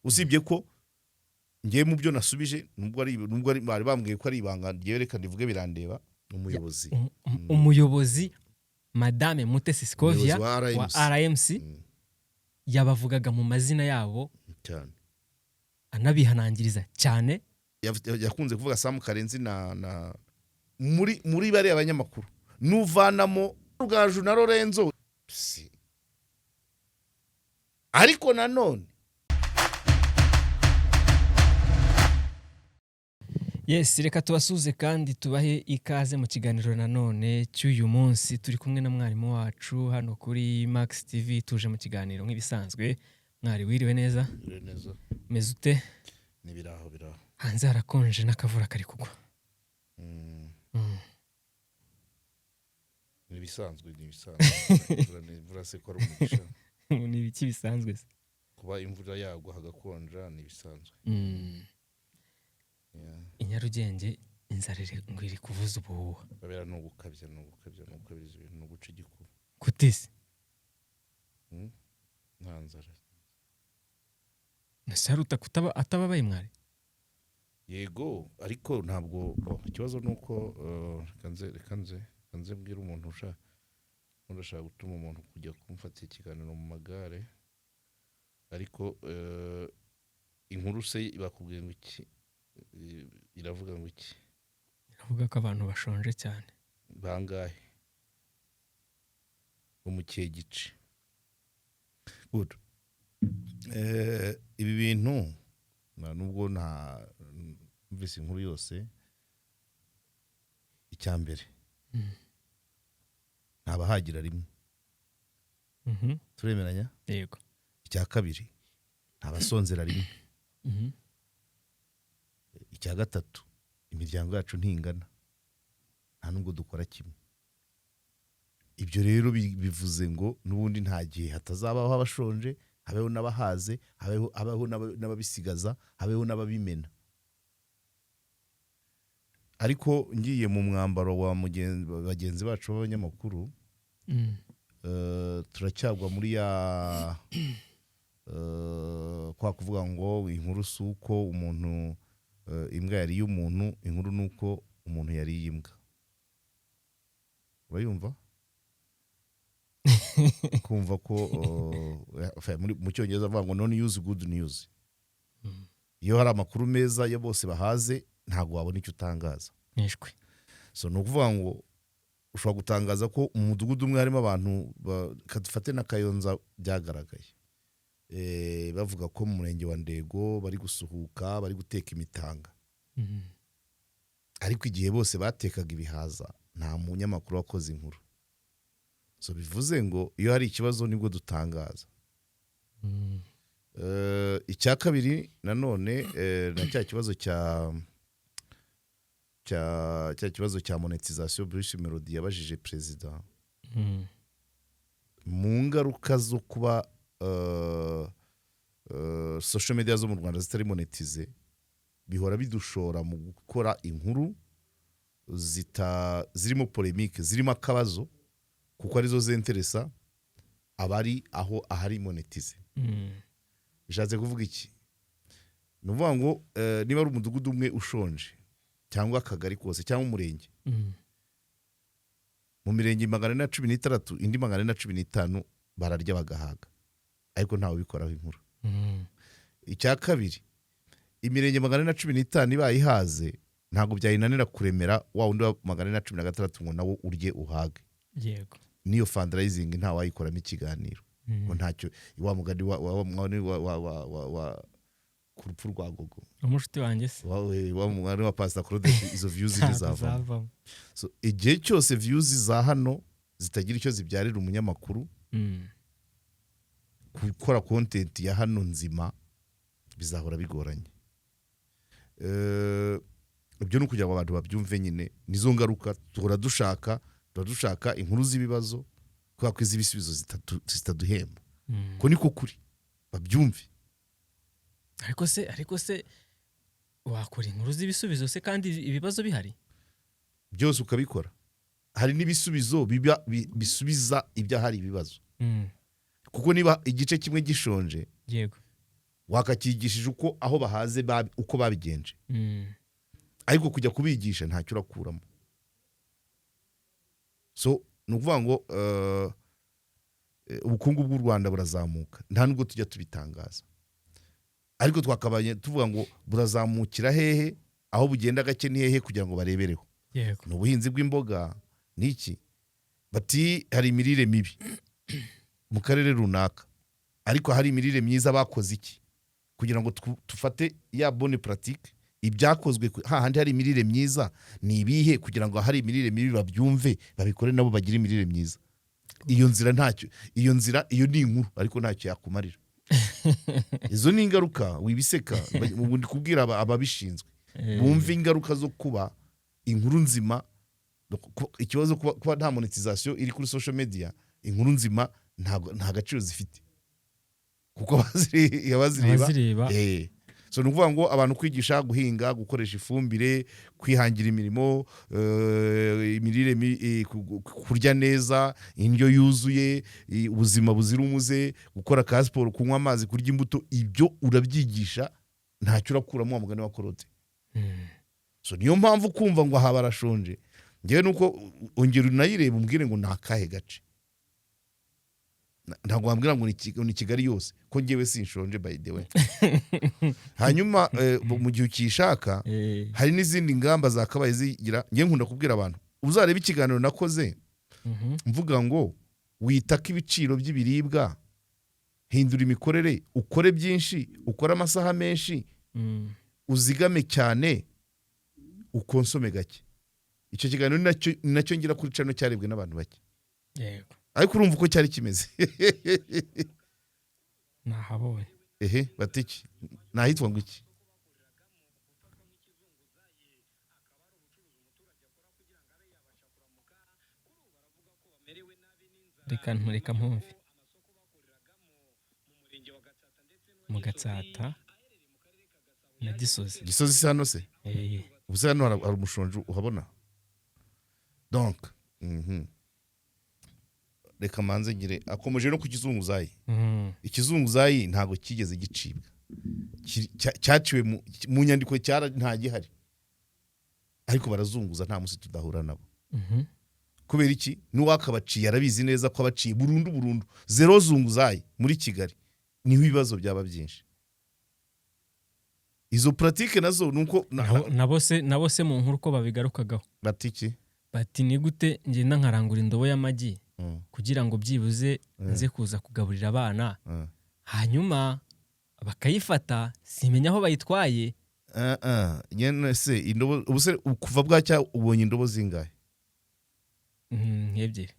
usibye ko ngiye mu byo nasubije nubwo ari bari bambwiye ko ari ibanga ryerekana ivuge birandeba umuyobozi umuyobozi Madame Mutesi Scovia Umuyobozi wa wa RMC yabavugaga mu mazina yabo cyane anabihanangiriza cyane. yakunze kuvuga Sam Karenzi na muri bari abanyamakuru nuvanamo Rugaju na Lorenzo ariko nanone Yes, reka tubasuze kandi tubahe ikaze mu kiganiro nanone cy'uyu munsi. Turi kumwe na mwarimu wacu hano kuri Max TV, tuje mu kiganiro nk'ibisanzwe. Mwari wiriwe neza? neza Meze ute? ni biraho Hanze harakonje n'akavura kari kugwa. ni bisanzwe imvura se ko ari umugisha Ni ibiki bisanzwe se? kuba imvura yagwa hagakonja ni bisanzwe. Inyarugenge inzara ngo iri kuvuza ubuhuha. babera no gukabya ibintu no guca igikuba Kutisi nta nzara. Nasaruta kutaba atababaye mwari. Yego ariko ntabwo ikibazo nuko kanze mbwira umuntu ushaka gutuma umuntu kujya kumfatira ikiganiro mu magare ariko inkuru se bakubwiye ngo iki iravuga ngo iki? Iravuga ko abantu bashonje cyane. Bangahe umukiye gice good. Ibi bintu nubwo nta mvise inkuru yose icyambere ntabahagira rimwe turemeranya. Yego. Icya kabiri ntabasonzera rimwe. Icya gatatu imiryango yacu ntingana nta nubwo dukora kimwe. Ibyo rero bivuze ngo nubundi nta gihe hatazabaho abashonje, habeho n'abahaze, habeho n'ababisigaza, habeho n'ababimena. Ariko ngiye mu mwambaro wa bagenzi bacu b'abanyamakuru turacyagwa muri kwa kuvuga ngo inkuru suko umuntu imbwa yari y'umuntu, inkuru nuko umuntu yari y'imbwa. Urayumva? Kumva ko mu cyongereza bavuga ngo no news good news. Iyo hari amakuru meza ya bose bahaze ntago wabona icyo utangaza. Nishwe. So no kuvuga ngo ushobora gutangaza ko umudugudu umwe harimo abantu kadufate na Kayonza byagaragaye. Bavuga ko mu murenge wa Ndego bari gusuhuka, bari guteka imitanga. Ariko igihe bose batekaga ibihaza nta munyamakuru wakoze inkuru. So bivuze ngo iyo hari ikibazo nibwo dutangaza. Icya kabiri nanone na cya kibazo cya monetization Bruce Melody yabajije president. Mu ngaruka zo kuba social media zo mu Rwanda zitari monetize bihora bidushora mu gukora inkuru zirimo polemique, zirimo akabazo kuko arizo zenteresa abari aho ahari monetize. Bishatse kuvuga iki? Nuvuga ngo niba ari umudugudu umwe ushonje cyangwa akagari kose cyangwa umurenge, mu mirenge 116 indi 115 bararya bagahaga ariko ntawe bikoraho inkuru. Icya kabiri imirenge 115 bayihaze ntago byayinanira kuremera wa wundi wa 116 ngo nawo urye uhage. Yego. Niyo fundraising nta wayikoramo ikiganiro ngo ntacyo wa mugadi wa kurupfu rwa gogo umushiti wanjye se wa mugadi wa Pastor Claude izo views zizava. So igihe cyose views za hano zitagira icyo zibyarira umunyamakuru gukora content ya hano nzima bizahora bigoranye. Ibyo nukugira ngo abantu babyumve nyine nizo ngaruka tuhora dushaka inkuru z'ibibazo kwa ko izibisubizo zitaduhemba. Ko niko kuri babyumve. Ariko se wakora inkuru z'ibisubizo se kandi ibibazo bihari byose ukabikora. Hari n'ibisubizo bisubiza ibyo hari ibibazo. Kuko niba igice kimwe gishonje, yego, wakakigishije uko aho bahaze uko babigenje, ariko kujya kubigisha ntacyo urakuramo. So ni ukuvuga ngo ubukungu bw'u Rwanda burazamuka, nta nubwo tujya tubitangaza, ariko twakabaye tuvuga ngo burazamukira hehe, aho bugenda gake ni hehe kugira ngo barebereho. Ni ubuhinzi bw'imboga n'iki, bati hari imirire mibi mu karere runaka, ariko hari imirire myiza, bakoze iki kugira ngo tufate ya bonne pratique, ibyakozwe hahandi hari imirire myiza ni ibihe, kugira ngo hari imirire mibi babyumve babikore nabo bagire imirire myiza. Iyo nzira ntacyo, iyo ni inkuru ariko ntacyo yakumarira. Izo ni ingaruka wibiseka, ubundi kubwira ababishinzwe bumve ingaruka zo kuba inkuru nzima. Ikibazo kuba nta monetization iri kuri social media, inkuru nzima nta gaciro zifite, kuko abazireba. So ni ukuvuga ngo abantu kwigisha guhinga, gukoresha ifumbire, kwihangira imirimo, imirire, kurya neza, indyo yuzuye, ubuzima buzira umuze, gukora ka siporo, kunywa amazi, kurya imbuto, ibyo urabyigisha ntacyo urakuramo wa mugani wa Claude. So niyo mpamvu kumva ngo aha barashonje, ngewe nuko ongera unayireba umbwire ngo nakahe gace. Ntabwo wambwira ngo ni Kigali yose, ko ngewe sinshonje by the way. Hanyuma mu gihe ukishaka hari n'izindi ngamba zakabaye zigira. Ngewe nkunda kubwira abantu, uzareba ikiganiro nakoze mvuga ngo witaka ibiciro by'ibiribwa, hindura imikorere, ukore byinshi, ukore amasaha menshi, uzigame cyane, ukonsome gake. Icyo kiganiro nacyo ngira kuri channel cyarebwe n'abantu bake. Yego. Ariko urumva uko cyari kimeze. Nahabonye. Batiki. Nahitwa ngo iki? Reka mpumve. Mu Gatsata na Gisozi. Gisozi hano se? Ubuse hano hari umushonje uhabona? Donc, reka manze ngire akomeje no ku kizunguzayi. Ikizunguzayi ntago kigeze gicibwa, cyaciwe mu nyandiko nta gihari, ariko barazunguza nta musi tudahura nabo. Kubera iki? N'uwakabaciye arabizi neza ko abaciye burundu zero zunguzayi muri Kigali, niho ibibazo byaba byinshi. Izo pratique nazo nuko nabose mu nkuru ko babigarukagaho. Batiki bati ni gute ngenda nkarangura indobo y'amagi kugira ngo byibuze nze kuza kugaburira abana, hanyuma bakayifata simenya aho bayitwaye. Nyene se indobo ubuse kuva bwacya ubonye indobo zingahe? Ebyiri.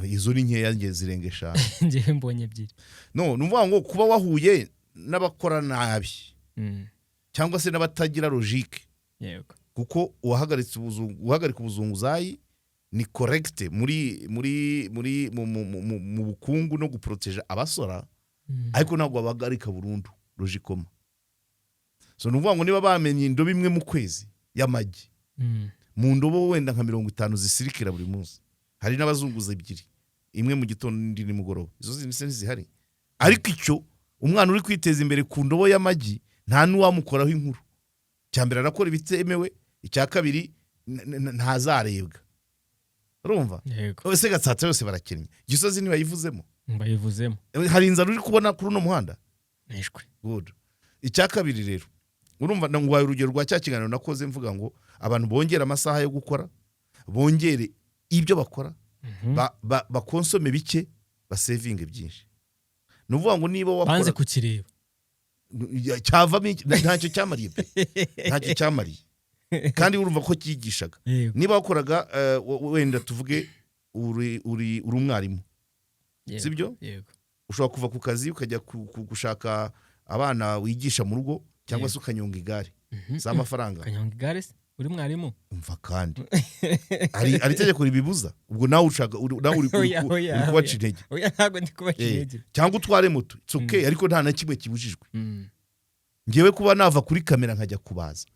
Izo ni nkeya nge zirenga 5. Ngewe mbonye ebyiri. No numva ngo kuba wahuye n'abakora nabi cyangwa se n'abatagira logique. Yego. Kuko uhagarika ubuzunguzayi ni correct muri mu bukungu no guproteja abasora, ariko ntabwo abagarika burundu logicoma. So numva ngo niba bamenye indobo imwe mu kwezi y'amagi, mu ndobo wenda nka 50 zisirikira buri munsi, hari n'abazunguza ebyiri, imwe mu gitondo n'indi nimugoroba, izo zihari. Ariko icyo umwana uri kwiteza imbere ku ndobo y'amagi nta nuwamukoraho inkuru. Cyambere arakora ibitemewe, icya kabiri ntazarebwa. Urumva? Yego. Ese Gatsata yose barakennye, Gisozi ni bayivuzemo. Bayivuzemo. Hari inzara uri kubona kuri no muhanda? Nishwe. Good. Icya kabiri rero, urumva ngwaye urugero rwa cya kiganiro nakoze mvuga ngo abantu bongera amasaha yo gukora, bongere ibyo bakora, bakonsome bike, basevinge byinshi. Nuvuga ngo niba wakora banze kukireba cyavamo ntacyo cyamariye pe, ntacyo cyamariye. Kandi urumva ko cyigishaga. Niba wakoraga wenda tuvuge uri umwarimu, sibyo? Yego. Ushobora kuva ku kazi ukajya gushaka abana wigisha mu rugo, cyangwa se ukanyonga igare za mafaranga. Ukanyonga igare se uri mwarimu? Umva kandi ari itegeko ribibuza. Ubwo nawe ushaka nawe uri kubaca intege. Oya ntago ndi kubaca intege. Cyangwa utware moto, it's okay, ariko nta na kimwe kibujijwe. Ngewe kuba nava kuri kamera nkajya kubaza,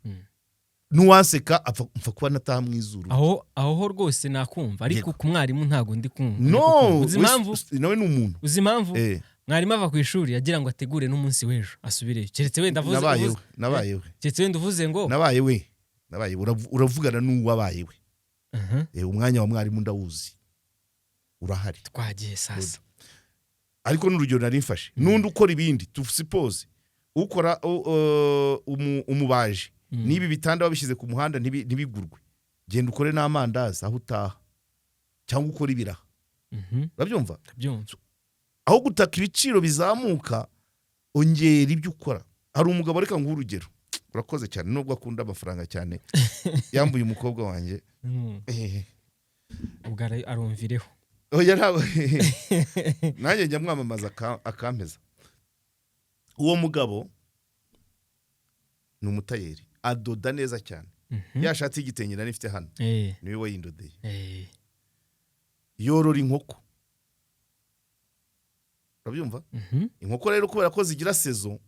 nuwaseka apfa kuba nataha mu izuru. Aho rwose nakumva, ariko ku mwarimu ntago ndi kumva. No, nawe ni umuntu. Uzi impamvu? mwarimu ava ku ishuri yagira ngo ategure n'umunsi w'ejo asubireyo keretse wenda uvuze ngo nabaye we uravugana n'uwabaye we. Aha, Umwanya wa mwarimu ndawuzi urahari, twagiye sasa. ariko n'urugero nari mfashe n'undi ukora ibindi tusipoze ukora umubaji n'ibi bitanda babishyize ku muhanda ntibigurwe, genda ukore n'amandazi aho utaha cyangwa ukora ibiraha. Urabyumva? Aho gutaka ibiciro bizamuka, ongera ibyo ukora. Hari umugabo, reka nguhe urugero, urakoze cyane nubwo akunda amafaranga cyane, yambuye umukobwa wanjye. Ubwo arumvireho. Oya ntabwo nanjye njya mwamamaza akampeza. Uwo mugabo ni umutayeri, adoda neza cyane. Yashatse igitenge nari mfite hano niwe wayindodeye. Yorora inkoko. Urabyumva? Inkoko rero kubera ko zigira sezo,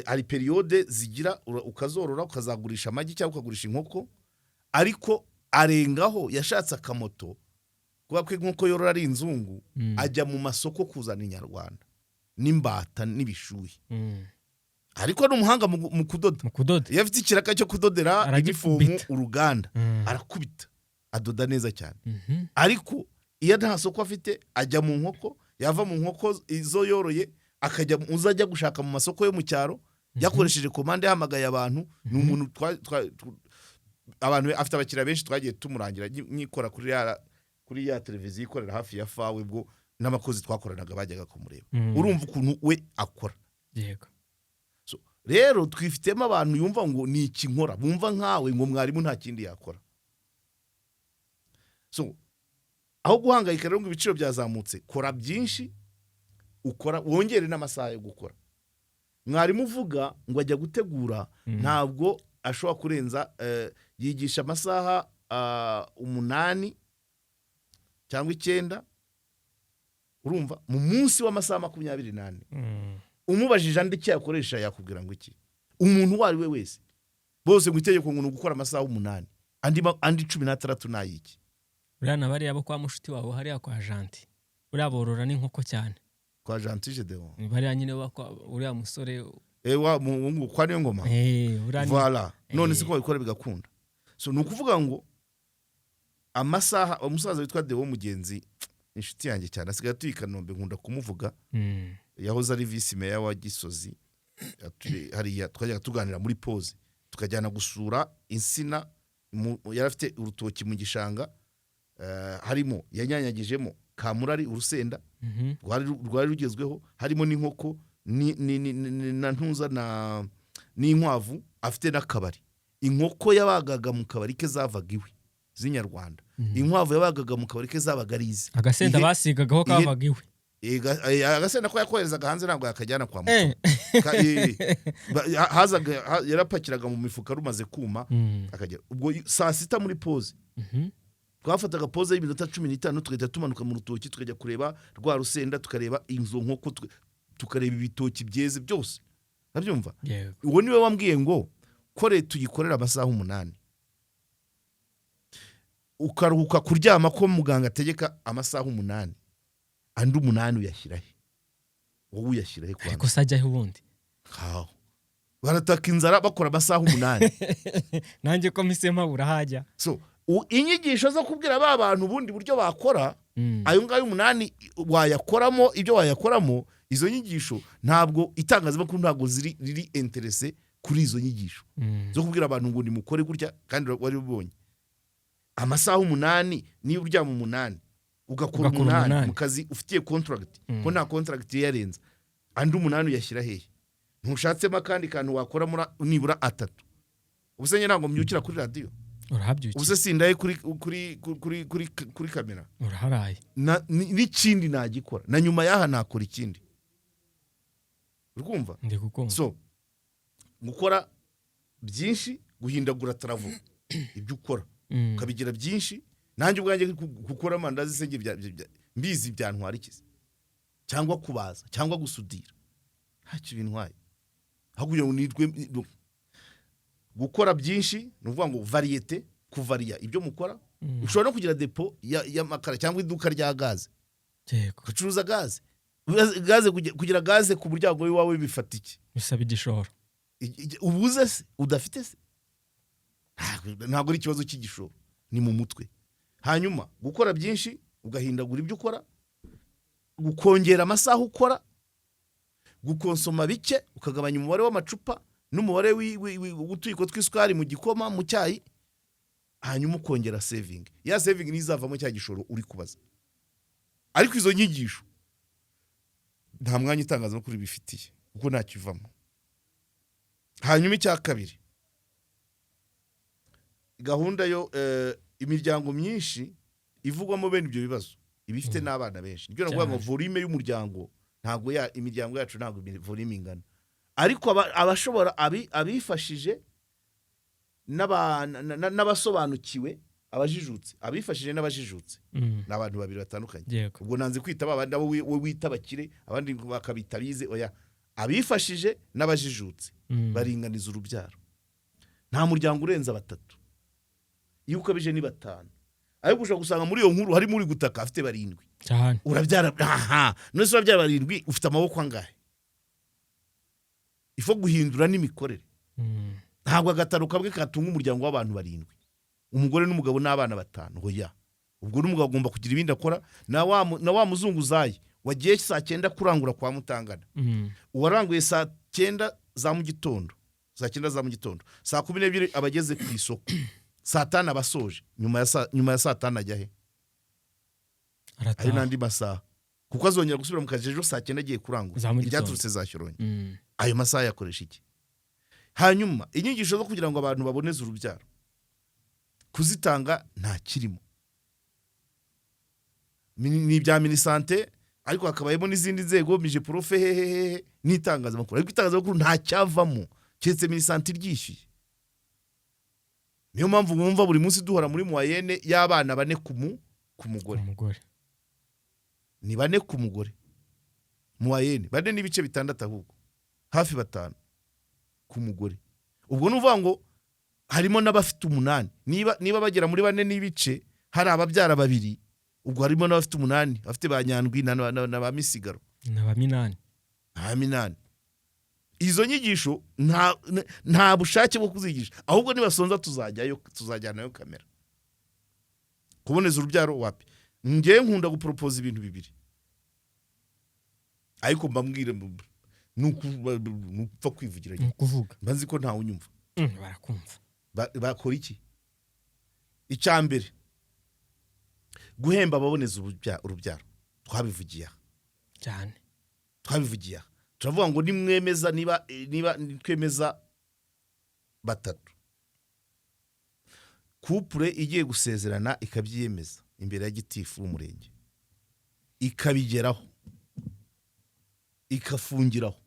hari periode zigira ukazorora ukazagurisha amagi cyangwa ukagurisha inkoko, ariko arengaho yashatse akamoto kuba ko inkoko yorora ari inzungu, ajya mu masoko kuzana inyarwanda n'imbata n'ibishuhi. Ariko ni umuhanga mu kudoda. Iyo afite ikiraka cyo kudodera inifomu uruganda, arakubita adoda neza cyane. Ariko iyo nta soko afite ajya mu nkoko, yava mu nkoko izo yoroye akajya uzajya gushaka mu masoko yo mu cyaro, yakoresheje komande yahamagaye abantu. Ni umuntu abantu afite abakiriya benshi twagiye tumurangira nyikora kuri ya televiziyo ikorera hafi ya fawe, bwo n'abakozi twakoranaga bajyaga kumureba. Urumva ukuntu we akora. Yego. Rero twifitemo abantu yumva ngo ni iki nkora, bumva nkawe ngo mwarimu nta kindi yakora. Aho guhangayika rero ngo ibiciro byazamutse, kora byinshi, ukora wongere n'amasaha yo gukora. Mwarimu uvuga ngo ajya gutegura, ntabwo ashobora kurenza yigisha amasaha 8 cyangwa 9, urumva, mu munsi w'amasaha 24. Umubajije andi cyo yakoresha yakubwira ngo iki. Umuntu wari we wese bose ngo itegeko ngo gukora amasaha 8, andi 16 nayiki. Urana bari abo kwa mushuti wabo hariya kwa Janti, uraborora n'inkoko cyane kwa Janti Deo. Bari nyine uriya musore wa mungu kwa niyo ngoma. Voilà, none siko bikora bigakunda. Nukuvuga ngo amasaha, umusaza witwa Deo Mugenzi, inshuti yanjye cyane, asigaye atuye i Kanombe, nkunda kumuvuga. Yahoze ari vice meya wa Gisozi. Hariya twajyaga tuganira muri pause, tukajyana gusura insina. Yarafite urutoki mu gishanga, harimo yanyanyagijemo kamurari, urusenda rwari rugezweho, harimo n'inkoko na ntuza n'inkwavu, afite n'akabari. Inkoko yabagaga mu kabari ke zavaga iwe z'inyarwanda, inkwavu yabagaga mu kabari ke zabaga arize, agasenda basigagaho kavaga iwe. Agasenda ko yakoherezaga hanze ntabwo yakajyana kwa muto. Yarapakiraga mu mifuka rumaze kuma akagera. Ubwo saa 6 muri pause, twafataga pause y'iminota 15, tugahita tumanuka mu rutoki tukajya kureba rwa rusenda, tukareba inzo nkoko, tukareba ibitoki byeze byose. Nabyumva? Uwo niwe wambwiye ngo kore tuyikorera amasaha 8, ukaruhuka kuryama ko muganga ategeka amasaha 8, andi 8 uyashyirahe. Wowe uyashyirahe kwa ariko sajyaho ubundi barataka inzara bakora amasaha 8. Nanjye ko misema urahajya. Inyigisho zo kubwira ba bantu ubundi buryo bakora, ayo ngayo 8 wayakoramo, ibyo wayakoramo, izo nyigisho ntabwo itangazamakuru ntabwo riri interese kuri izo nyigisho zo kubwira abantu ngo nimukore gutya, kandi wari ubonye amasaha 8 niba uryama 8 ugakora 8 mu kazi ufitiye contract, ko nta contract yarenza, andi 8 uyashyira hehe? Ntushatsemo kandi kantu wakora muri nibura 3. Ubusenye ntabwo myukira kuri radio, urahabyukiye. Ubuse sindaye kuri kamera, uraharaye. N'ikindi nagikora, na nyuma yaha nakora ikindi. Urumva? Gukora byinshi, guhindagura travel ibyo ukora ukabigira byinshi. Nanjye ubwanjye gukora amandazi senge mbizi byantwara ikize, cyangwa kubaza cyangwa gusudira, ntacyo bintwaye. Haguye unidwe gukora byinshi, nuvuga ngo variete, kuvaria ibyo mukora. Ushobora no kugira depo y'amakara cyangwa iduka rya gaze, ugacuruza gaze, kugira gaze ku muryango w'iwawe bifata iki? bisaba igishoro. Ubuze se udafite se? Ntabwo ari ikibazo cy'igishoro, ni mu mutwe. Hanyuma gukora byinshi ugahindagura ibyo ukora, gukongera amasaha ukora, gukonsoma bike ukagabanya umubare w'amacupa n'umubare w'utuyiko tw'isukari mu gikoma mu cyayi, hanyuma ukongera saving. Ya saving nizavamo cya gishoro uri kubaza. Ariko izo nyigisho nta mwanya itangazamakuru bifitiye kuko nta kivamo. Hanyuma icya kabiri, gahunda yo imiryango myinshi ivugwamo bene ibyo bibazo ibifite n'abana benshi. Nibyo navuga ngo volume y'umuryango ntago imiryango yacu ntago volume ingana. Ariko abashobora abifashije n'abasobanukiwe, abajijutse, abifashije n'abajijutse n'abantu babiri batandukanye. Ubwo nanze kwita abandi abo wita bakire, abandi bakabita bize. Oya, abifashije n'abajijutse baringaniza urubyaro. Nta muryango urenza batatu, iyo ukabije ni batanu. Ariko ushobora gusanga muri iyo nkuru harimo uri gutaka afite 7 cyane. Urabyara none se urabyara 7 ufite amaboko angahe? Ifo guhindura n'imikorere. Ntabwo agataro kabwe katunga umuryango w'abantu 7, umugore n'umugabo n'abana 5. Hoya, ubwo n'umugabo agomba kugira ibindi akora. Na wa muzunguzayi wagiye saa 9 kurangura kwa Mutangana, uwaranguye saa 9 za mu gitondo, saa 12 abageze ku isoko, saa 5 abasoje, nyuma ya saa 5 ajya he? Ari nandi masaha, kuko azongera gusubira mu kazi ejo saa 9 agiye kurangura ibyaturutse za Shyorongi. Ayo masaha yakoresha iki? Hanyuma inyigisho zo kugira ngo abantu baboneze urubyaro kuzitanga nta kirimo. Ni bya minisante, ariko hakabayemo n'izindi nzego, mije profe hehehe n'itangazamakuru. Ariko itangazamakuru nta cyavamo cyetse minisante iryishyuye. Niyo mpamvu mwumva buri munsi duhora muri moyenne y'abana 4 ku mugore. Ni 4 ku mugore moyenne, 4 n'ibice 6, ahubwo hafi 5 ku mugore. Ubwo nuvuga ngo harimo n'abafite 8. Niba bagera muri 4 n'ibice, hari ababyara 2, ubwo harimo n'abafite 8, bafite ba Nyandwi na ba Misigaro na ba Minani. Minani. Izo nyigisho nta bushake bwo kuzigisha, ahubwo nibasonza tuzajyanayo kamera. Kuboneza urubyaro wapi? Ngiye nkunda gupropose ibintu 2, ariko mbambwire nupfa kwivugira nyine kuvuga, mbanzi ko ntawe unyumva. Barakumva. Bakora iki? Icyambere, guhemba ababoneza urubyaro. Twabivugiye cyane, twabivugiye. Turavuga ngo nimwemeza, niba twemeza 3, couple igiye gusezerana ikabyiyemeza imbere ya gitifu w'umurenge, ikabigeraho, ikafungiraho,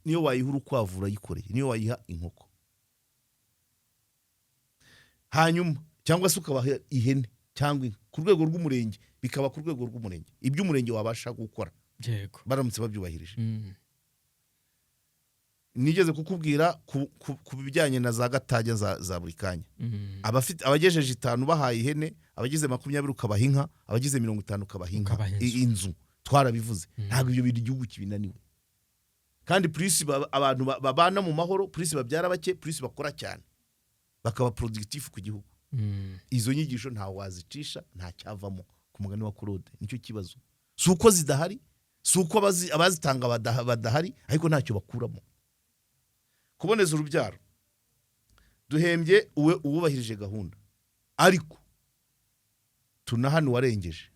niyo wayiha urukwavu yikoreye, niyo wayiha inkoko. Hanyuma cyangwa se ukabaha ihene cyangwa ku rwego rw'umurenge, bikaba ku rwego rw'umurenge ibyo umurenge wabasha gukora. Yego, baramutse babyubahirije. Nigeze kukubwira ku bijyanye na za gatajya za buri kanya. Abagejeje 5 bahaye ihene, abagize 20 ukabaha inka, abagize 50 ukabaha inzu. Twarabivuze. Ntabwo ibyo bintu igihugu kibinaniwe. Kandi plus abantu babana mu mahoro, plus babyara bake, plus bakora cyane, bakaba productif ku gihugu. Izo nyigisho nta wazicisha, nta cyavamo. Ku mugani wa Claude nicyo kibazo. Suko zidahari, suko abazitanga badahari, ariko ntacyo bakuramo. Kuboneza urubyaro, duhembye uwubahirije gahunda, ariko tunahani warengeje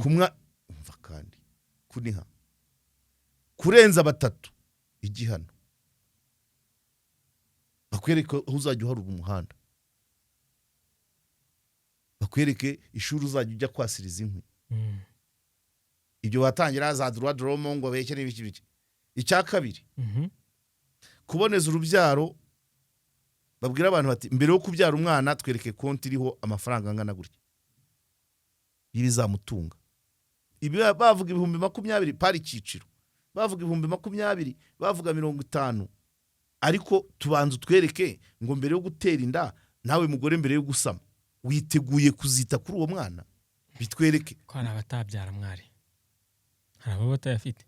kumwa umva, kandi kuniha kurenza 3 igihano. Bakwereke aho uzajya uharura umuhanda, bakwereke ishuri uzajya ujya kwasiriza inkwi. Ibyo watangira za droit de l'homme ngo beke n'ibiki. Icya kabiri, kuboneza urubyaro, babwira abantu bati mbere yo kubyara umwana twereke konti iriho amafaranga angana gutya, ibizamutunga. Ibi bavuga 20,000 pari kiciro, bavuga 20,000, bavuga 50, ariko tubanza utwereke ngo mbere yo gutera inda, nawe mugore mbere yo gusama witeguye kuzita kuri uwo mwana, bitwereke ko ari abatabyara mwari. hari abo batayafite.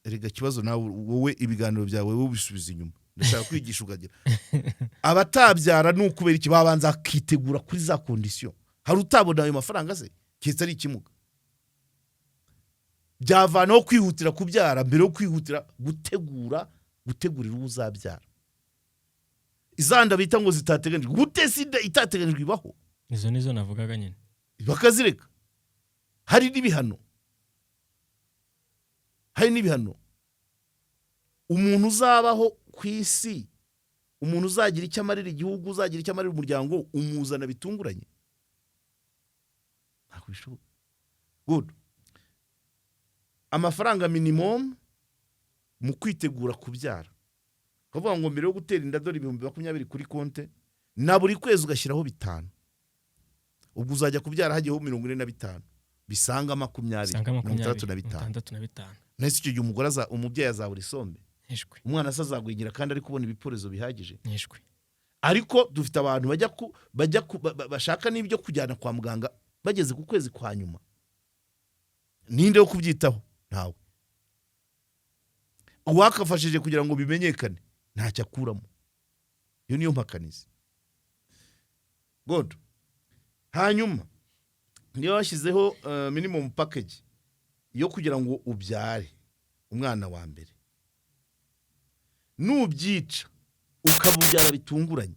erega kibazo nawe wowe ibiganiro byawe wowe ubisubiza inyuma ndashaka kwigisha ukagira abatabyara ni ukubera iki babanza akitegura kuri za condition hari utabona ayo mafaranga se ketse ari ikimuga byavanaho kwihutira kubyara mbere yo kwihutira gutegurira uzabyara izanda bita ngo zitateganijwe gute sida itateganijwe ibaho Izo nizo navugaga nyine. bakazireka hari n'ibihano umuntu uzabaho ku isi umuntu uzagira icyo amarira igihugu uzagira icyo amarira umuryango umuzana bitunguranye ntabwo bishoboka good amafaranga minimum mu kwitegura kubyara kuvuga ngo mbere yo gutera inda dore 2020 kuri konte na buri kwezi ugashyiraho 5 ubwo uzajya kubyara hagiyeho 45 bisanga 20 nese icyo gihe umubyeyi azabura isombe umwana asazagwingira kandi ari kubona ibiporezo bihagije ariko dufite abantu bashaka n'ibyo kujyana kwa muganga bageze ku kwezi kwa nyuma ninde wo kubyitaho ntawe uwakafashije kugira ngo bimenyekane ntacyo akuramo iyo niyo mpakanizi god hanyuma niyo washyizeho minimum package yo kugira ngo ubyare umwana wa mbere nubyica ukabubyara bitunguranye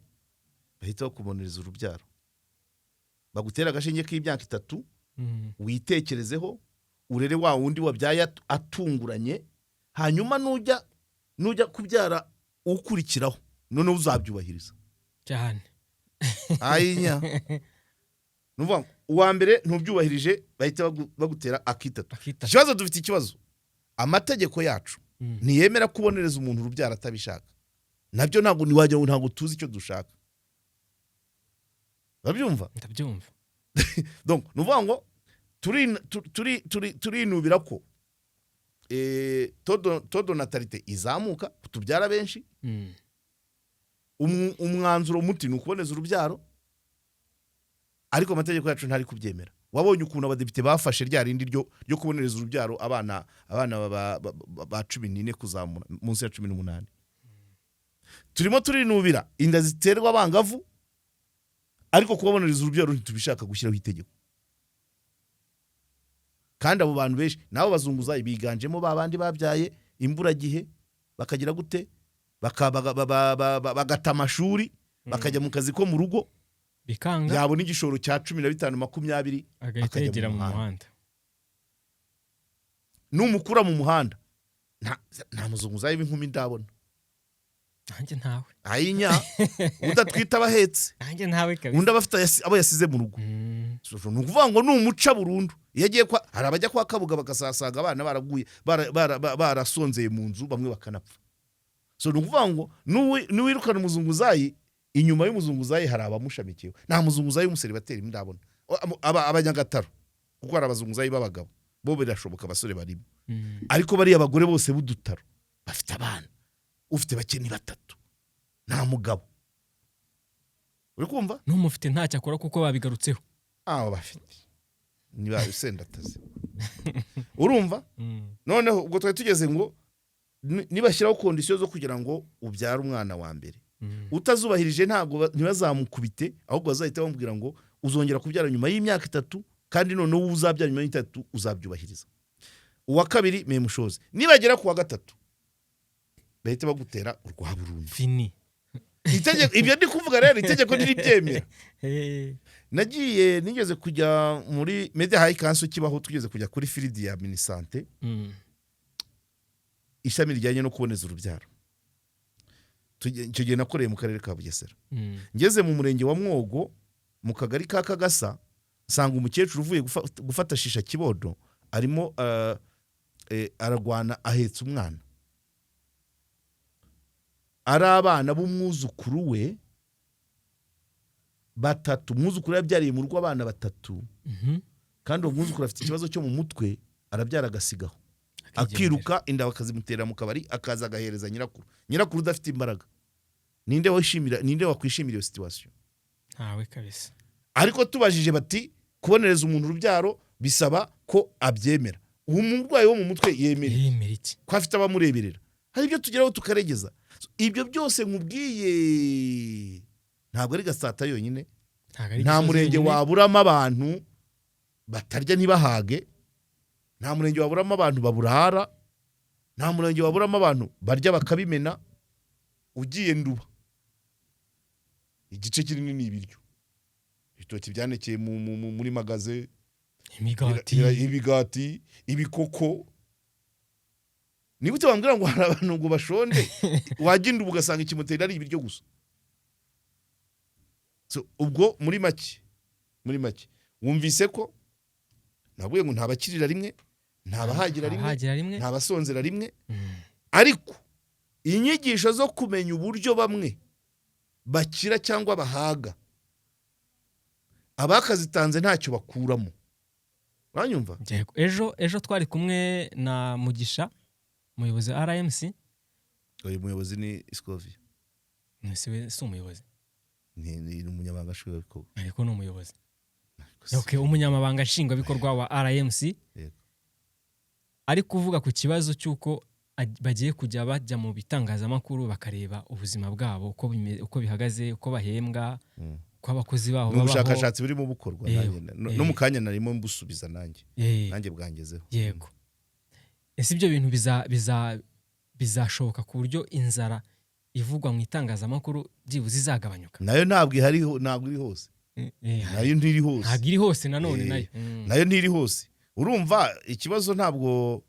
bahita bakubonereza urubyaro bagutera agashinge k'imyaka 3 witekerezeho urere wa wundi wabyaye atunguranye hanyuma nujya kubyara ukurikiraho none uzabyubahiriza cyane ayinya nuvuga uwa mbere ntubyubahirije bahita bagutera akitatu ikibazo dufite ikibazo amategeko yacu ntiyemera kubonereza umuntu urubyara atabishaka nabyo ntabwo niwajya ntabwo tuzi icyo dushaka babyumva ndabyumva donc nuvuga ngo turinubira ko todo natalite izamuka tubyara benshi umwanzuro muti ni ukuboneza urubyaro ariko amategeko yacu ntari kubyemera wabonye ukuntu abadepite bafashe rya rindi ryo kubonereza urubyaro abana ba 14 kuzamura munsi ya 18 turimo turinubira inda ziterwa abangavu ariko kubonereza urubyaro ntitubishaka gushyiraho itegeko kandi abo bantu benshi nabo bazunguzayi biganjemo babandi babyaye imburagihe bakagira gute bagata amashuri bakajya mu kazi ko mu rugo bikanga yabona igishoro cya 15-20 agahita yigira mu muhanda numukura mu muhanda nta muzunguzayi w'inkumi ndabona nanjye ntawe ayinya udatwita abahetse nanjye ntawe kabisa undi abafite abo yasize mu rugo ni ukuvuga ngo numuca burundu yagiye kwa hari abajya kwa Kabuga bakasasaga abana baraguye barasonzeye mu nzu bamwe bakanapfa so ni ukuvuga ngo nuwirukana umuzunguzayi inyuma y'umuzunguzayi hari abamushamikiye nta muzunguzayi w'umuseribateri ndabona abanyagataro kuko hari abazunguzayi b'abagabo bo birashoboka abasore barimo ariko bari abagore bose budutaro bafite abana ufite bakeni 3 nta mugabo uri kumva n'umufite ntacyo akora kuko babigarutseho bafite niba usendataze urumva noneho ubwo twari tugeze ngo nibashyiraho condition zo kugira ngo ubyare umwana wa mbere utazubahirije ntago ntibazamukubite ahubwo bazahita bamubwira ngo uzongera kubyara nyuma y'imyaka 3 kandi none uzabyara nyuma y'3 uzabyubahiriza uwa kabiri memushoze nibagera ku wa 3 bahita bagutera urwa burundu fini itegeko ibyo ndi kuvuga rero itegeko ntiribyemera nagiye nigeze kujya muri Media High Council kibaho tugeze kujya kuri field ya Minisante ishami rijyanye no kuboneza urubyaro icyo gihe nakoreye mu karere ka Bugesera ngeze mu murenge wa Mwogo mu kagari ka Kagasa sanga umukecuru uvuye gufata shisha kibodo arimo aragwana ahetse umwana ari abana b'umwuzukuru we 3 umwuzukuru yabyariye mu rugo abana 3 kandi uwo mwuzukuru afite ikibazo cyo mu mutwe arabyara agasigaho akiruka inda bakazimutera mu kabari akaza agahereza nyirakuru udafite imbaraga ninde wakwishimira iyo situation ntawe kabisa ariko tubajije bati kubonereza umuntu urubyaro bisaba ko abyemera uwo murwayi wo mu mutwe yemera iki ko afite abamureberera. Hari ibyo tugeraho tukaregeza. Ibyo byose nkubwiye ntabwo ari Gatsata yonyine, nta murenge waburamo abantu batarya ntibahage, nta murenge waburamo abantu baburara, nta murenge waburamo abantu barya bakabimena. Ugiye Nduba igice kinini ni ibiryo, ibitoki byanekeye muri magaze, imigati, ibikoko. Ni gute wambwira ngo hari abantu ngo bashonde wajya Nduba ugasanga ikimoteri ari ibiryo gusa? So ubwo muri make wumvise ko nabwiye ngo ntabakirira rimwe, ntabahagira rimwe, ntabasonzera rimwe. Ariko inyigisho zo kumenya uburyo bamwe bakira cyangwa bahaga, abakazitanze ntacyo bakuramo. Uranyumva? Ejo twari kumwe na Mugisha, umuyobozi wa RMC. Uyu muyobozi ni Scovia. Si umuyobozi, ni umunyamabanga nshingwabikorwa. Ariko ni umuyobozi. Okay, umunyamabanga nshingwabikorwa wa RMC. Ari kuvuga ku kibazo cy'uko bagiye kujya bajya mu bitangazamakuru bakareba ubuzima bwabo uko bihagaze, uko bahembwa, uko abakozi baho babaho. Ubushakashatsi burimo bukorwa no mu kanya narimo mbusubiza nanjye bwangezeho. Yego. Ese ibyo bintu bizashoboka ku buryo inzara ivugwa mu itangazamakuru byibuze izagabanyuka? Nayo ntabwo iri hose. Nayo ntiri hose. Ntabwo iri hose nanone nayo ntiri hose. Urumva ikibazo ntabwo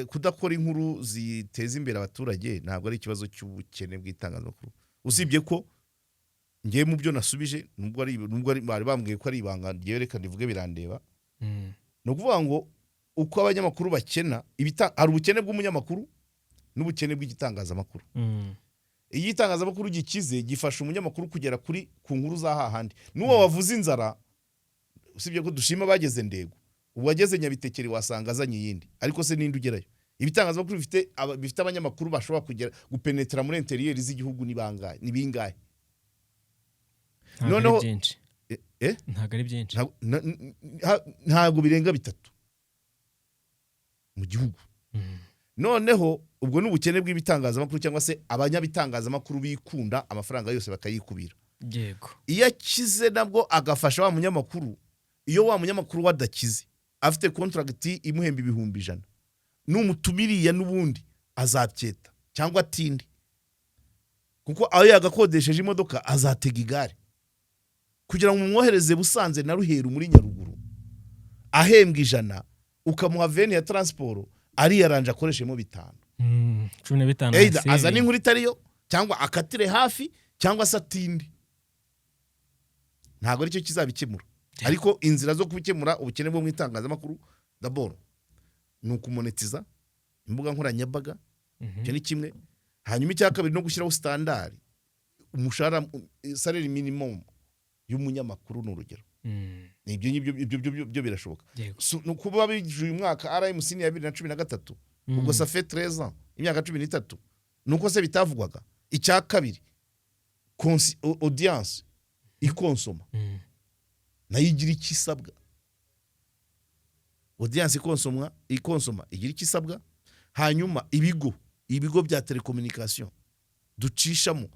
kudakora inkuru ziteza imbere abaturage ntabwo ari ikibazo cy'ubukene bw'itangazamakuru. Usibye ko ngiye mu byo nasubije, nubwo bari bambwiye ko ari ibanga ngiye reka ndivuge birandeba. No kuvuga ngo uko abanyamakuru bakena, hari ubukene bw'umunyamakuru n'ubukene bw'igitangazamakuru. Iyo itangazamakuru gikize gifasha umunyamakuru kugera ku nkuru za hahandi. N'uwo wavuze inzara, usibye ko dushima bageze Ndego, ubu wageze Nyabitekeri wasanga azanye yindi, ariko se ninde ugerayo? Ibitangazamakuru bifite abanyamakuru bashobora kugera gupenetra muri interieur z'igihugu ni bingahe? Noneho ntabwo ari byinshi, ntabwo birenga 3 mu gihugu. Noneho ubwo n'ubukene bw'ibitangazamakuru cyangwa se abanyabitangazamakuru bikunda amafaranga yose bakayikubira. Yego. Iyo akize nabwo agafasha wa munyamakuru, iyo wa munyamakuru wadakize afite contract imuhemba 100,000, n'umutumiriya n'ubundi azabyeta cyangwa atindi, kuko aho yagakodesheje imodoka azatega igare kugira ngo umwohereze Busanze na Ruheru muri Nyaruguru, ahembwa 100 ukamuha veni ya transport ari yaranje akoreshemo 5. 15 azana inkuru itariyo cyangwa akatire hafi cyangwa satindi. Ntabwo aricyo kizabikemura. Ariko inzira zo kubikemura ubukene bwo mu itangazamakuru d'abord ni ukumonetiza imbuga nkoranyambaga, cyo ni kimwe. Hanyuma icya kabiri no gushyiraho standard, umushahara salary minimum y'umunyamakuru n'urugero. Ibyo birashoboka. No kuba bije uyu mwaka RMC ni ya 2013, ubwo ça fait 13 ans, imyaka 13. Nuko se bitavugwaga. Icya kabiri audience ikonsoma. Nayo igira ikisabwa. Audience ikonsoma igira ikisabwa. Hanyuma ibigo bya telecommunication ducishamo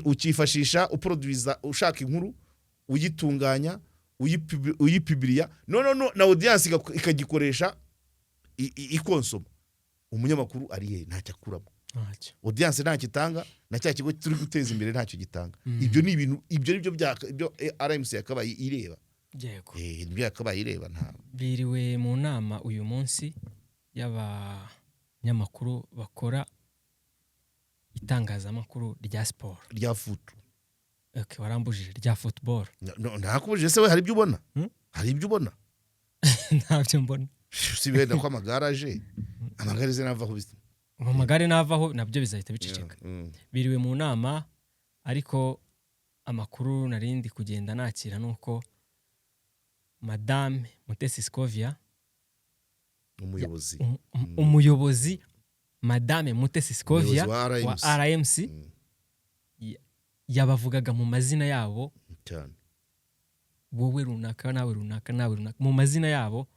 ukifashisha uproduiza ushaka inkuru, uyitunganya, uyipibiria, no na audience ikagikoresha ikonsoma. Umunyamakuru ari ntacyo akuramo. Audience ntacyo itanga, na cya kigo turi guteza imbere ntacyo gitanga. Ibyo ni ibintu, ibyo nibyo ibyo RMC yakabaye ireba. Yego. Ibyo yakabaye ireba. Nta biriwe mu nama uyu munsi y'abanyamakuru bakora itangazamakuru rya sport, rya foot. Okay, warambujije rya football. Ntakubujije se we, hari ibyo ubona? Hari ibyo ubona? Ntabyo mbona. Sibenda ko amagaraje ze navaho bise. Amagare navaho nabyo bizahita biceceka. Biriwe mu nama, ariko amakuru narindi kugenda nakira nuko Madame Mutesi Scovia, umuyobozi Madame Mutesi Scovia wa RMC yabavugaga mu mazina yabo cyane. wowe runaka nawe runaka nawe runaka mu mazina yabo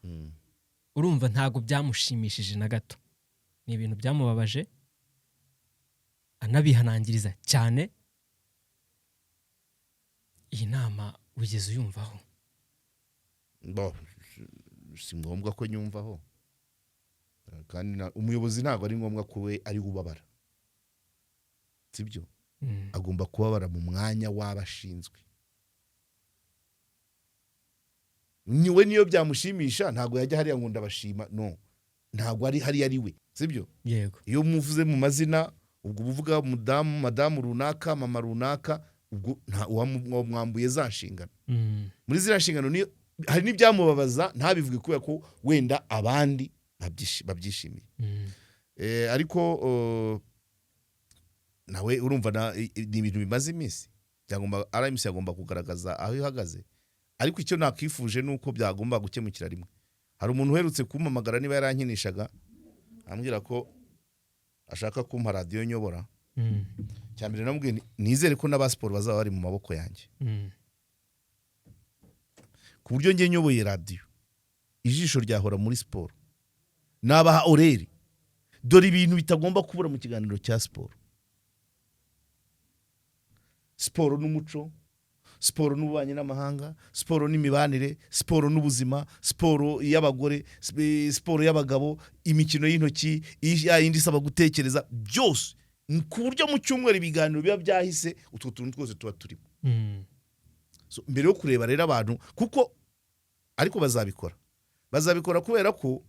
urumva ntago byamushimishije na gato. Ni ibintu byamubabaje anabihanangiriza cyane. Iyi nama wigeze uyumvaho? Si ngombwa ko nyumvaho, kandi umuyobozi ntabwo ari ngombwa ko we ari ubabara, sibyo? Agomba kubabara mu mwanya w'abashinzwe. Niwe niyo byamushimisha ntabwo yajya hariya ngo ndabashima, no, ntabwo ari hariya ari we, sibyo? Yego. Iyo muvuze mu mazina ubwo buvuga madamu runaka, mama runaka, ubwo mwambuye za nshingano. Muri ziriya nshingano niyo hari n'ibyamubabaza ntabivuge kubera ko wenda abandi babyishimiye. Ariko nawe urumva ni ibintu bimaze iminsi, byagomba RMC yagomba kugaragaza aho ihagaze. Ariko icyo nakifuje nuko byagomba gukemukira rimwe. Hari umuntu uherutse kumpamagara niba yarankinishaga ambwira ko ashaka kumpa radio nyobora. Cyambere namubwiye nizere ko n'aba sport bazaba bari mu maboko yanjye. Ku buryo ngiye nyoboye radio ijisho ryahora muri sport. Nabaha oreri. Dore ibintu bitagomba kubura mu kiganiro cya sport. Sport n'umuco, sport n'ubanye n'amahanga, sport n'imibanire, sport n'ubuzima, sport y'abagore, sport y'abagabo, imikino y'intoki, indi saba gutekereza byose. Ku buryo mu cyumweru ibiganiro biba byahise utwo tuntu twose tuba turimo. So mbere yo kureba rero abantu kuko ariko bazabikora kubera ko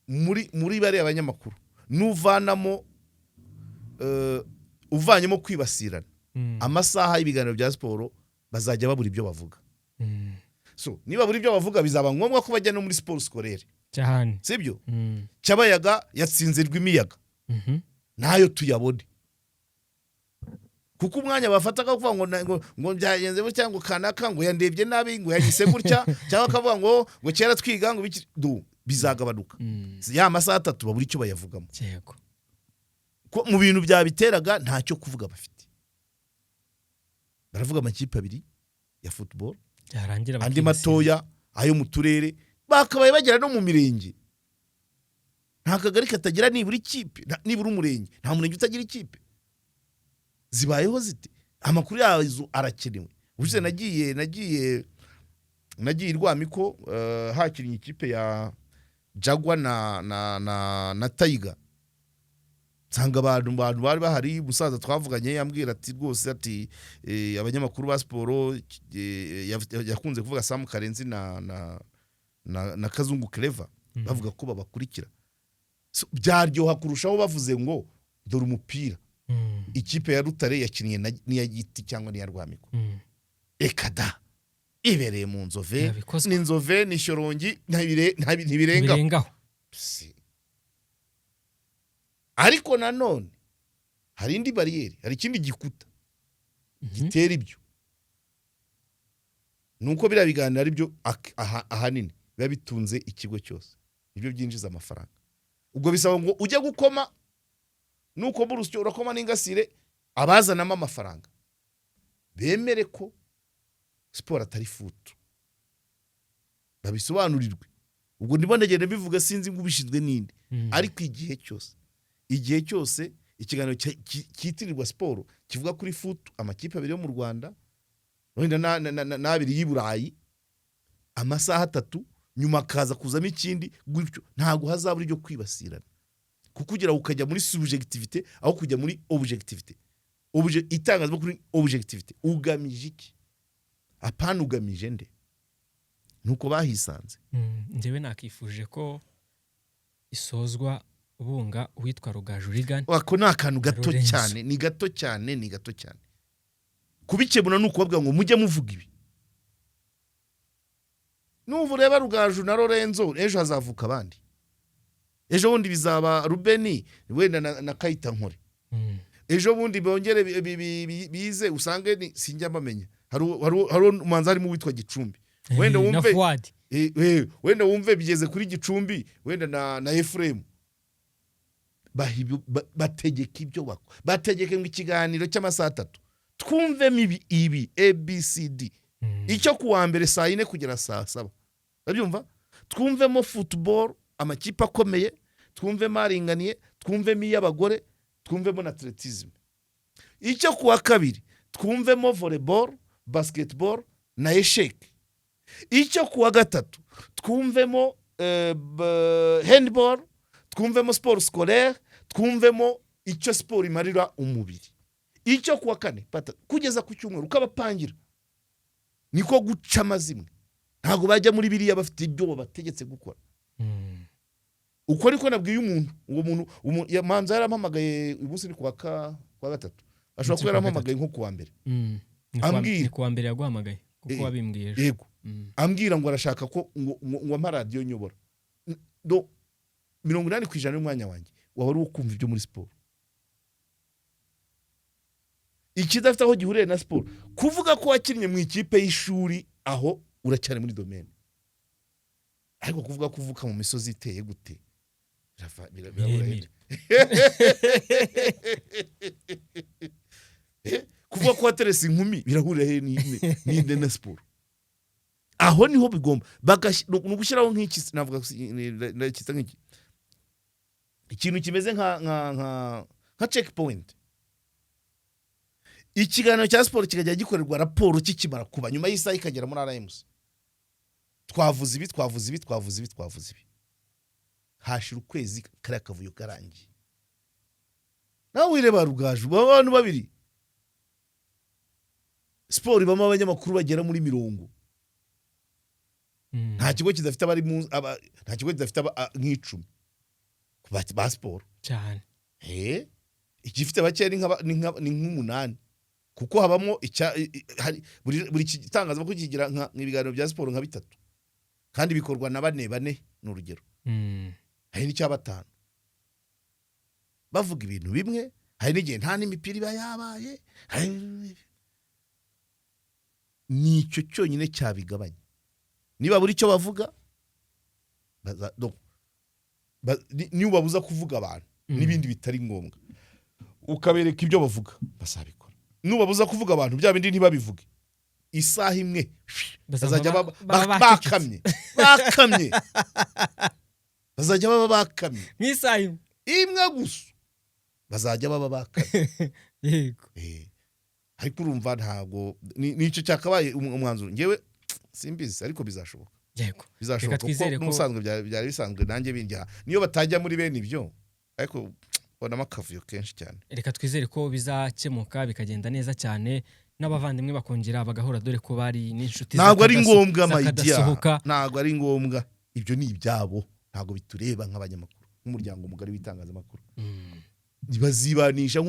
muri bari abanyamakuru nuvanamo uvanyemo kwibasirana amasaha y'ibiganiro bya siporo bazajya babura ibyo bavuga. So niba buri ibyo bavuga bizaba ngombwa ko bajya no muri sport scolaire cyane, sibyo? Cyabayaga yatsinze rw'imiyaga nayo tuyabone, kuko umwanya bafataga kuvuga ngo byagenze bo cyangwa kanaka ngo yandebye nabi ngo yagise gutya cyangwa akavuga ngo kera twiga ngo bizagabanuka. Ya masaha 3 babura icyo bayavugamo. Yego. Ko mu bintu byabiteraga ntacyo kuvuga bafite. Baravuga amakipe abiri ya football byarangira andi matoya ayo mu turere bakabaye bagera no mu mirenge. Nta kagari katagira nibura ikipe, nibura umurenge, nta murenge utagira ikipe. Zibayeho zite? Amakuru yazo arakenewe. Ubuse nagiye Rwamiko hakinnye ikipe ya Jaguar na Tiger. Sanga abantu bari bahari, musaza twavuganye yambwira ati rwose ati abanyamakuru ba siporo yakunze kuvuga Sam Karenzi na Kazungu Clever bavuga ko babakurikira. So, byaryoha kurushaho bavuze ngo dore umupira ikipe ya Rutare yakinnye n'iya Giti cyangwa n'iya Rwamiko. Ekada ibereye mu Nzove n'Inzove ni Shyorongi ntibirengaho. Ariko nanone hari indi bariyeri, hari ikindi gikuta gitera ibyo. Nuko bira biganira ari byo ahanini biba bitunze ikigo cyose, ibyo byinjiza amafaranga. Ubwo bisaba ngo ujye gukoma nuko burusyo urakoma n'ingasire abazanamo amafaranga bemere ko sport atari futu, babisobanurirwe. Ubwo ndimo ndagenda bivuga sinzi ngo ubishinzwe ninde. Ariko igihe cyose ikiganiro cyitirirwa sport kivuga kuri futu, amakipe abiri yo mu Rwanda wenda n'abiri y'Iburayi, amasaha 3 nyuma kaza kuzamo ikindi gutyo, ntago hazabura ibyo kwibasirana. Kukugira ukajya muri subjectivité aho kujya muri objectivité. Itangazwa kuri objectivité ugamije iki? Apana ugamije nde? Nuko bahisanze. Njyewe nakifuje ko isozwa ubunga uwitwa Rugaju Rigani. Wako nakantu gato cyane, ni gato cyane. Kubikebuna nuko babwa ngo mujye muvuga ibi. Nuvu reba Rugaju na Lorenzo ejo hazavuka abandi. Ejo bundi bizaba Rubeni wenda na Kayita Nkore. Ejo bundi bongere bize usange sinjya bamenya. Hari umanza harimo witwa Gicumbi. Wenda wumve wenda wumve bigeze kuri Gicumbi wenda na Ephraim. Bategeka ibyo bako. Bategeke ngo ikiganiro cy'amasaha 3. Twumve ibi ABCD icyo kuwa mbere saa 4 kugera saa 7 urabyumva twumvemo football amakipe akomeye twumvemo aringaniye twumvemo iy'abagore twumvemo na atletism icyo kuwa kabiri twumvemo volleyball basketball na eshek icyo kuwa gatatu twumvemo handball twumvemo sport scolaire twumvemo icyo sport imarira umubiri icyo kuwa kane kugeza ku cyumweru ukabapangira niko guca amazimwe ntago bajya muri biriya bafite ibyo bategetse gukora uko ariko nabwiye uwo muntu yamanza yarampamagaye umunsi ni kuwa gatatu ashobora kuba yarampamagaye nko kuwa mbere ambwira kuwa mbere yaguhamagaye kuko wabimbwiye yego ambwira ngo arashaka ko ngo ampa radio nyobora do 80% y'umwanya wanjye wahora ukumva ibyo muri sport ikidafite aho gihuriye na sport kuvuga ko wakinnye mu ikipe y'ishuri aho uracyari muri domaine ariko kuvuga ko uvuka mu misozi iteye gute birabura kuvuga ko waterese inkumi birahurira he ni na sport aho niho bigomba bagushyiraho nk'iki navuga nakita nk'iki ikintu kimeze nka checkpoint ikiganiro cya sport kikajya gikorerwa raporo kikimara kuba nyuma y'isaha ikagera muri RMC twavuze ibi hashira ukwezi kare akavuyo karangiye nawe wireba rugaju abantu babiri sport ibamo abanyamakuru bagera muri 100 nta kigo kidafite abari nta kigo kidafite nk'icumi ba sport cyane igifite bake ni nk'umunani kuko habamo buri kitangazamakuru kigira nk'ibiganiro bya sport nka 3 kandi bikorwa na 4 n'urugero hari n'icya 5 bavuga ibintu bimwe hari n'igihe nta n'imipira iba yabaye nicyo cyonyine cyabigabanya niba buri cyo bavuga ni ubabuza kuvuga abantu n'ibindi bitari ngombwa ukabereka ibyo bavuga basabikora nubabuza kuvuga abantu bya bindi ntibabivuge isaha imwe bazajya bakamye bazajya baba bakamye nk'isaha imwe gusa bazajya baba bakamye yego ariko urumva ntago nicyo cyakabaye umwanzuro ngewe simbizi ariko bizashoboka yego bizashoboka ko n'ubusanzwe byari bisanzwe nanjye binjya niyo batajya muri bene ibyo ariko bonamo akavuyo kenshi cyane reka twizere ko bizakemuka bikagenda neza cyane n'abavandimwe bakongera bagahora dore ko bari n'inshuti ntabwo ari ngombwa mayidiya ntabwo ari ngombwa ibyo ni ibyabo ntabwo bitureba nk'abanyamakuru nk'umuryango mugari w'itangazamakuru bazibanisha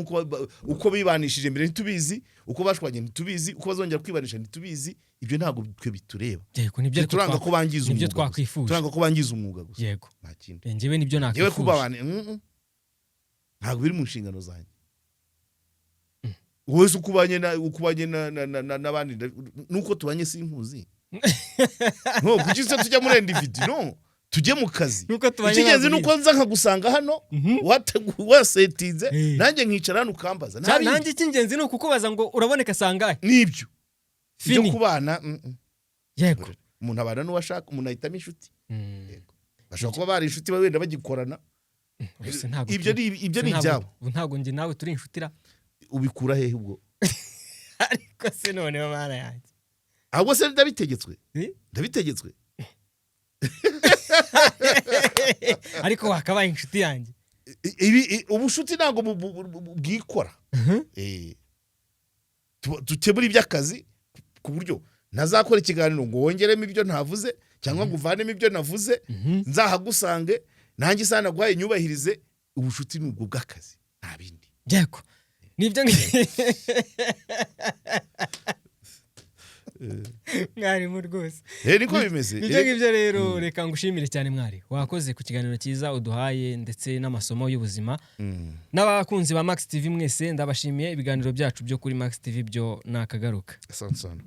uko bibanishije mbere ntitubizi uko bashwanye ntitubizi uko bazongera kwibanisha ntitubizi ibyo ntabwo twe bitureba yego nibyo turanga ko bangiza umwuga nibyo twakwifuza turanga ko bangiza umwuga gusa yego nta kindi ngewe nibyo nakwifuza ntabwo biri mu nshingano zanjye wese ukubanye n'abandi nuko tubanye simpuzi no kuki se tujya muri individu no tujye mu kazi ikigenzi nuko nza nkagusanga hano wasetinze nanjye nkicara hano ukambaza nanjye icy'ingenzi ni ukukubaza ngo uraboneka sangahe nibyo byo kubana yego umuntu abana n'uwashaka umuntu ahitamo inshuti yego bashobora kuba bari inshuti wenda bagikorana ibyo ni ibyabo ntabwo njye nawe turi inshutira ubikura hehe ubwo ariko se noneho mara yanjye ahubwo se ndabitegetswe ariko wakabaye inshuti yanjye ubushuti ntabwo bwikora dukemura iby'akazi ku buryo ntazakora ikiganiro ngo wongeremo ibyo ntavuze cyangwa ngo uvanemo ibyo navuze nzahagusange nanjye isa naguhaye nyubahirize ubushuti ni ubwo bw'akazi nta bindi yego nibyo mwarimu rwose niko bimeze ibyo ngibyo rero reka ngushimire cyane mwari wakoze ku kiganiro cyiza uduhaye ndetse n'amasomo y'ubuzima n'abakunzi ba Max TV mwese ndabashimiye ibiganiro byacu byo kuri Max TV byo nakagaruka asante sana